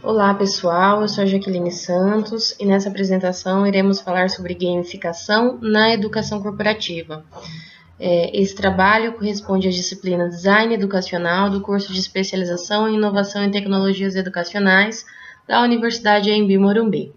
Olá pessoal, eu sou a Jaqueline Santos e nessa apresentação iremos falar sobre gamificação na educação corporativa. Esse trabalho corresponde à disciplina Design Educacional do curso de especialização em Inovação em Tecnologias Educacionais da Universidade Anhembi Morumbi.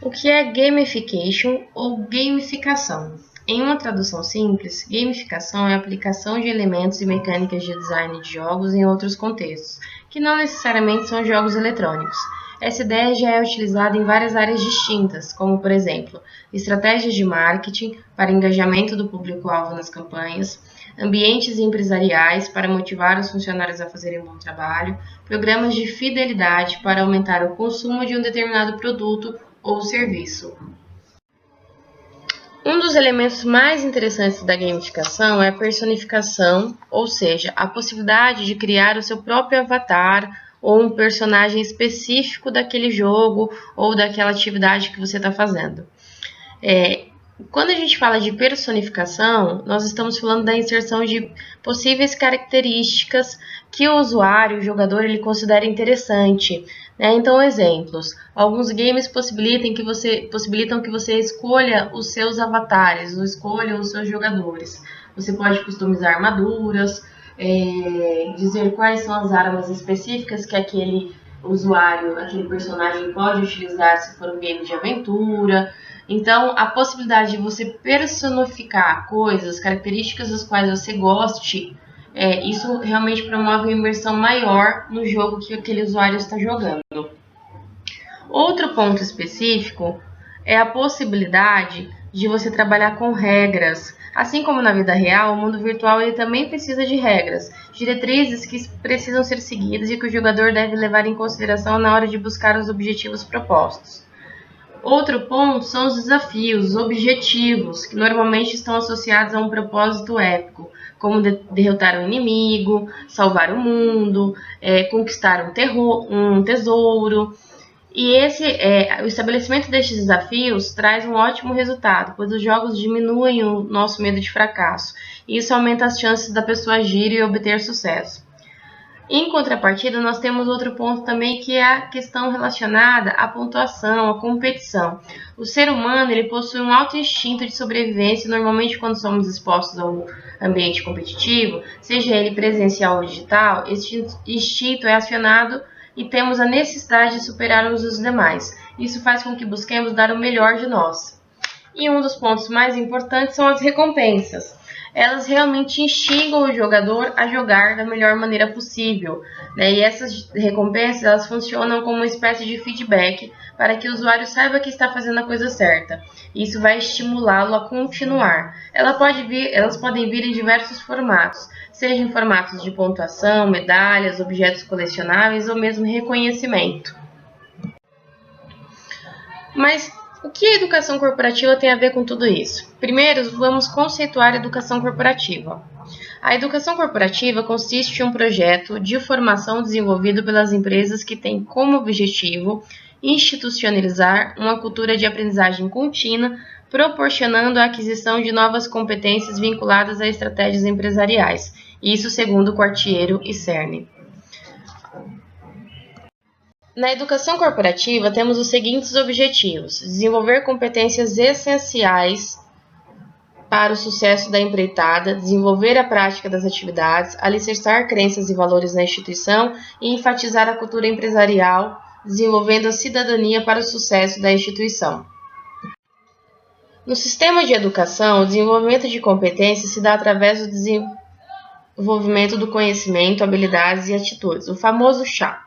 O que é gamification ou gamificação? Em uma tradução simples, gamificação é a aplicação de elementos e mecânicas de design de jogos em outros contextos, que não necessariamente são jogos eletrônicos. Essa ideia já é utilizada em várias áreas distintas, como, por exemplo, estratégias de marketing para engajamento do público-alvo nas campanhas, ambientes empresariais para motivar os funcionários a fazerem um bom trabalho, programas de fidelidade para aumentar o consumo de um determinado produto ou serviço. Um dos elementos mais interessantes da gamificação é a personificação, ou seja, a possibilidade de criar o seu próprio avatar ou um personagem específico daquele jogo ou daquela atividade que você está fazendo. Quando a gente fala de personificação, nós estamos falando da inserção de possíveis características que o usuário, o jogador, ele considera interessante. Então, exemplos. Alguns games possibilitam que você escolha os seus avatares, ou escolha os seus jogadores. Você pode customizar armaduras, dizer quais são as armas específicas que aquele usuário, aquele personagem pode utilizar se for um game de aventura. Então, a possibilidade de você personificar coisas, características das quais você goste, isso realmente promove uma imersão maior no jogo que aquele usuário está jogando. Outro ponto específico é a possibilidade de você trabalhar com regras. Assim como na vida real, o mundo virtual ele também precisa de regras, diretrizes que precisam ser seguidas e que o jogador deve levar em consideração na hora de buscar os objetivos propostos. Outro ponto são os desafios, os objetivos, que normalmente estão associados a um propósito épico, como derrotar um inimigo, salvar o mundo, conquistar um tesouro. E o estabelecimento destes desafios traz um ótimo resultado, pois os jogos diminuem o nosso medo de fracasso, e isso aumenta as chances da pessoa agir e obter sucesso. Em contrapartida, nós temos outro ponto também, que é a questão relacionada à pontuação, à competição. O ser humano ele possui um alto instinto de sobrevivência, normalmente quando somos expostos ao ambiente competitivo, seja ele presencial ou digital, esse instinto é acionado e temos a necessidade de superar uns os demais. Isso faz com que busquemos dar o melhor de nós. E um dos pontos mais importantes são as recompensas. Elas realmente instigam o jogador a jogar da melhor maneira possível, E essas recompensas elas funcionam como uma espécie de feedback para que o usuário saiba que está fazendo a coisa certa. Isso vai estimulá-lo a continuar. Elas podem vir em diversos formatos, seja em formatos de pontuação, medalhas, objetos colecionáveis ou mesmo reconhecimento. Mas o que a educação corporativa tem a ver com tudo isso? Primeiro, vamos conceituar a educação corporativa. A educação corporativa consiste em um projeto de formação desenvolvido pelas empresas que tem como objetivo institucionalizar uma cultura de aprendizagem contínua, proporcionando a aquisição de novas competências vinculadas a estratégias empresariais. Isso segundo Quartiero e Cerny. Na educação corporativa, temos os seguintes objetivos: desenvolver competências essenciais para o sucesso da empreitada, desenvolver a prática das atividades, alicerçar crenças e valores na instituição e enfatizar a cultura empresarial, desenvolvendo a cidadania para o sucesso da instituição. No sistema de educação, o desenvolvimento de competências se dá através do desenvolvimento do conhecimento, habilidades e atitudes, o famoso chá.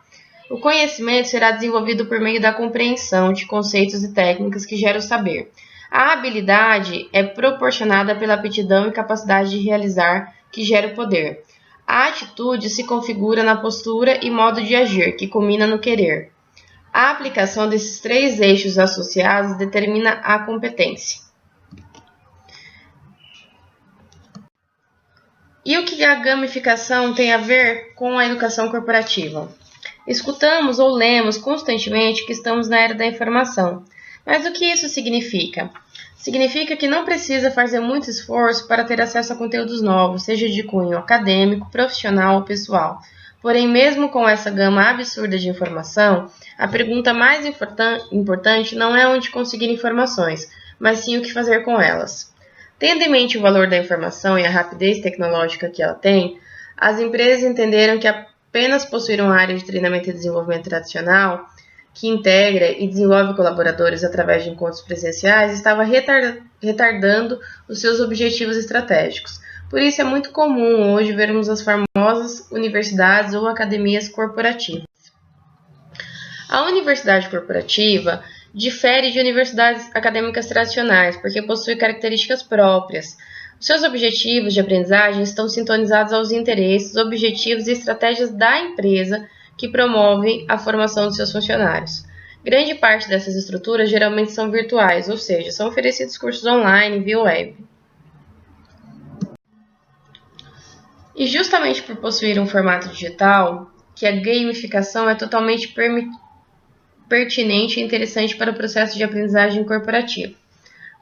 O conhecimento será desenvolvido por meio da compreensão de conceitos e técnicas que geram o saber. A habilidade é proporcionada pela aptidão e capacidade de realizar, que gera o poder. A atitude se configura na postura e modo de agir, que culmina no querer. A aplicação desses três eixos associados determina a competência. E o que a gamificação tem a ver com a educação corporativa? Escutamos ou lemos constantemente que estamos na era da informação. Mas o que isso significa? Significa que não precisa fazer muito esforço para ter acesso a conteúdos novos, seja de cunho acadêmico, profissional ou pessoal. Porém, mesmo com essa gama absurda de informação, a pergunta mais importante não é onde conseguir informações, mas sim o que fazer com elas. Tendo em mente o valor da informação e a rapidez tecnológica que ela tem, as empresas entenderam que apenas possuir uma área de treinamento e desenvolvimento tradicional, que integra e desenvolve colaboradores através de encontros presenciais, estava retardando os seus objetivos estratégicos. Por isso é muito comum hoje vermos as famosas universidades ou academias corporativas. A universidade corporativa difere de universidades acadêmicas tradicionais, porque possui características próprias. Os seus objetivos de aprendizagem estão sintonizados aos interesses, objetivos e estratégias da empresa que promovem a formação dos seus funcionários. Grande parte dessas estruturas geralmente são virtuais, ou seja, são oferecidos cursos online via web. E justamente por possuir um formato digital, que a gamificação é totalmente pertinente e interessante para o processo de aprendizagem corporativa.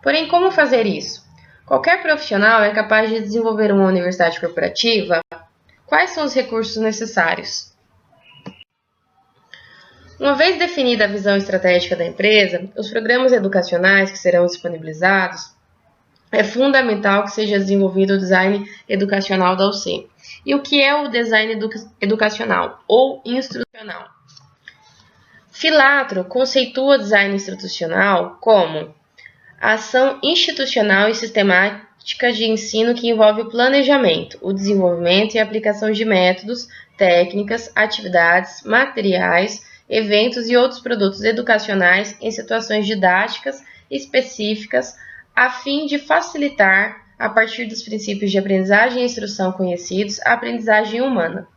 Porém, como fazer isso? Qualquer profissional é capaz de desenvolver uma universidade corporativa? Quais são os recursos necessários? Uma vez definida a visão estratégica da empresa, os programas educacionais que serão disponibilizados, é fundamental que seja desenvolvido o design educacional da UC. E o que é o design educacional ou instrucional? Filatro conceitua design institucional como a ação institucional e sistemática de ensino que envolve o planejamento, o desenvolvimento e a aplicação de métodos, técnicas, atividades, materiais, eventos e outros produtos educacionais em situações didáticas específicas, a fim de facilitar, a partir dos princípios de aprendizagem e instrução conhecidos, a aprendizagem humana.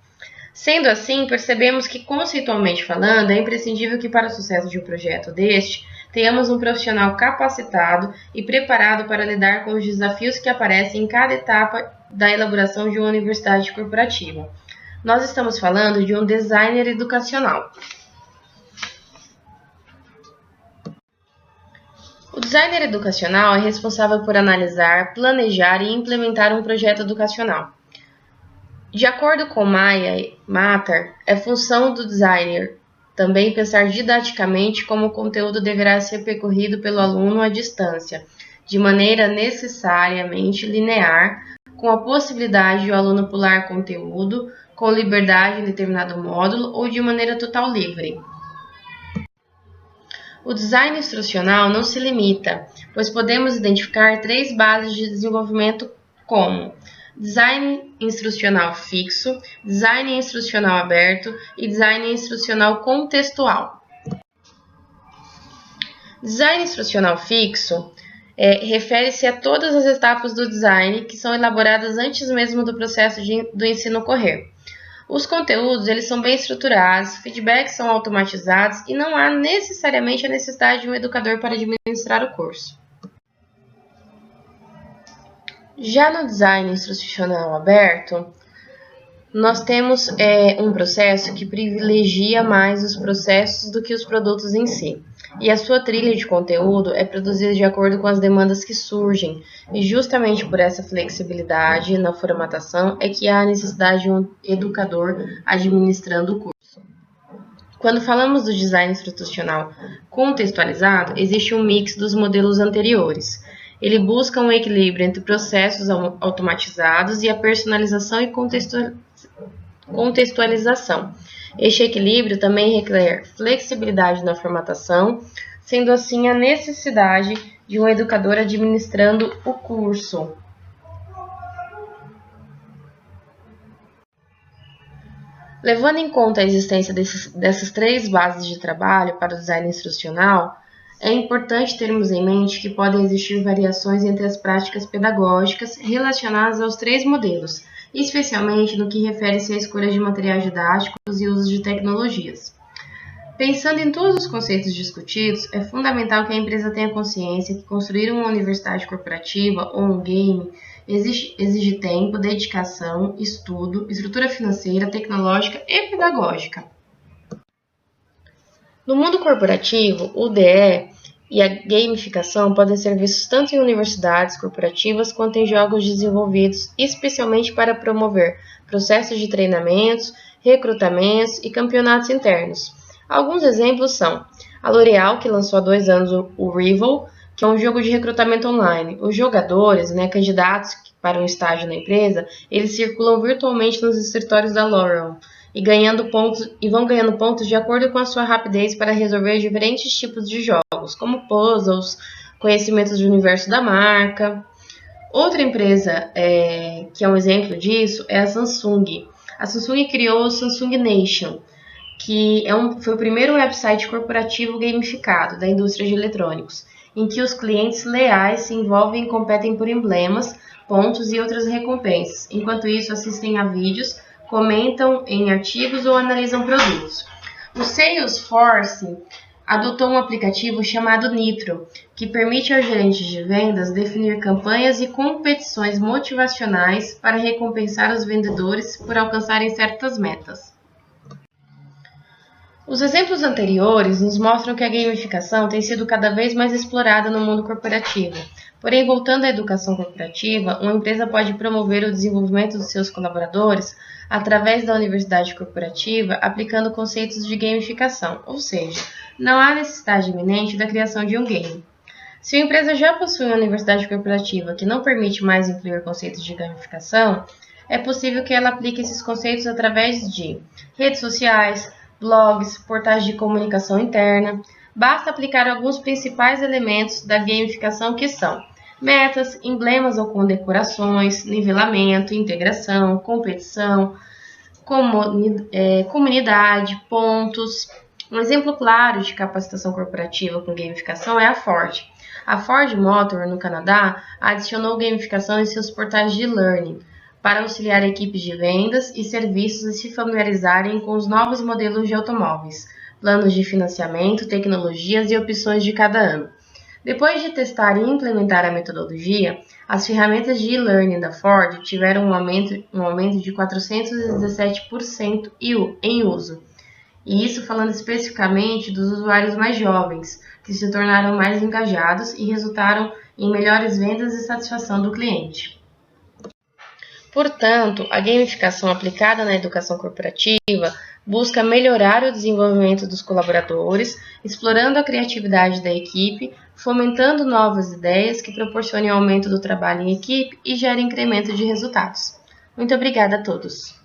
Sendo assim, percebemos que, conceitualmente falando, é imprescindível que, para o sucesso de um projeto deste, tenhamos um profissional capacitado e preparado para lidar com os desafios que aparecem em cada etapa da elaboração de uma universidade corporativa. Nós estamos falando de um designer educacional. O designer educacional é responsável por analisar, planejar e implementar um projeto educacional. De acordo com Matar, é função do designer também pensar didaticamente como o conteúdo deverá ser percorrido pelo aluno à distância, de maneira necessariamente linear, com a possibilidade de o aluno pular conteúdo com liberdade em determinado módulo ou de maneira total livre. O design instrucional não se limita, pois podemos identificar 3 bases de desenvolvimento como design instrucional fixo, design instrucional aberto e design instrucional contextual. Design instrucional fixo refere-se a todas as etapas do design que são elaboradas antes mesmo do processo do ensino ocorrer. Os conteúdos eles são bem estruturados, feedbacks são automatizados e não há necessariamente a necessidade de um educador para administrar o curso. Já no design instrucional aberto, nós temos um processo que privilegia mais os processos do que os produtos em si. E a sua trilha de conteúdo é produzida de acordo com as demandas que surgem. E justamente por essa flexibilidade na formatação é que há a necessidade de um educador administrando o curso. Quando falamos do design institucional contextualizado, existe um mix dos modelos anteriores. Ele busca um equilíbrio entre processos automatizados e a personalização e contextualização. Este equilíbrio também requer flexibilidade na formatação, sendo assim a necessidade de um educador administrando o curso. Levando em conta a existência dessas 3 bases de trabalho para o design instrucional, é importante termos em mente que podem existir variações entre as práticas pedagógicas relacionadas aos 3 modelos, especialmente no que refere-se à escolha de materiais didáticos e uso de tecnologias. Pensando em todos os conceitos discutidos, é fundamental que a empresa tenha consciência que construir uma universidade corporativa ou um game exige tempo, dedicação, estudo, estrutura financeira, tecnológica e pedagógica. No mundo corporativo, o DE e a gamificação podem ser vistos tanto em universidades corporativas quanto em jogos desenvolvidos especialmente para promover processos de treinamentos recrutamentos e campeonatos internos. Alguns exemplos são a L'Oréal, que lançou há 2 anos o Rival, que é um jogo de recrutamento online. Os jogadores, candidatos para um estágio na empresa, eles circulam virtualmente nos escritórios da L'Oréal e vão ganhando pontos de acordo com a sua rapidez para resolver diferentes tipos de jogos, como puzzles, conhecimentos do universo da marca. Outra empresa que é um exemplo disso é a Samsung. A Samsung criou o Samsung Nation, que foi o primeiro website corporativo gamificado da indústria de eletrônicos, em que os clientes leais se envolvem e competem por emblemas, pontos e outras recompensas. Enquanto isso, assistem a vídeos, comentam em artigos ou analisam produtos. O Salesforce adotou um aplicativo chamado Nitro, que permite aos gerentes de vendas definir campanhas e competições motivacionais para recompensar os vendedores por alcançarem certas metas. Os exemplos anteriores nos mostram que a gamificação tem sido cada vez mais explorada no mundo corporativo. Porém, voltando à educação corporativa, uma empresa pode promover o desenvolvimento dos seus colaboradores através da universidade corporativa, aplicando conceitos de gamificação, ou seja, não há necessidade iminente da criação de um game. Se a empresa já possui uma universidade corporativa que não permite mais incluir conceitos de gamificação, é possível que ela aplique esses conceitos através de redes sociais, blogs, portais de comunicação interna. Basta aplicar alguns principais elementos da gamificação que são metas, emblemas ou condecorações, nivelamento, integração, competição, comunidade, pontos. Um exemplo claro de capacitação corporativa com gamificação é a Ford. A Ford Motor, no Canadá, adicionou gamificação em seus portais de learning, para auxiliar equipes de vendas e serviços a se familiarizarem com os novos modelos de automóveis, planos de financiamento, tecnologias e opções de cada ano. Depois de testar e implementar a metodologia, as ferramentas de e-learning da Ford tiveram um aumento de 417% em uso. E isso falando especificamente dos usuários mais jovens, que se tornaram mais engajados e resultaram em melhores vendas e satisfação do cliente. Portanto, a gamificação aplicada na educação corporativa busca melhorar o desenvolvimento dos colaboradores, explorando a criatividade da equipe, fomentando novas ideias que proporcionem aumento do trabalho em equipe e gerem incremento de resultados. Muito obrigada a todos!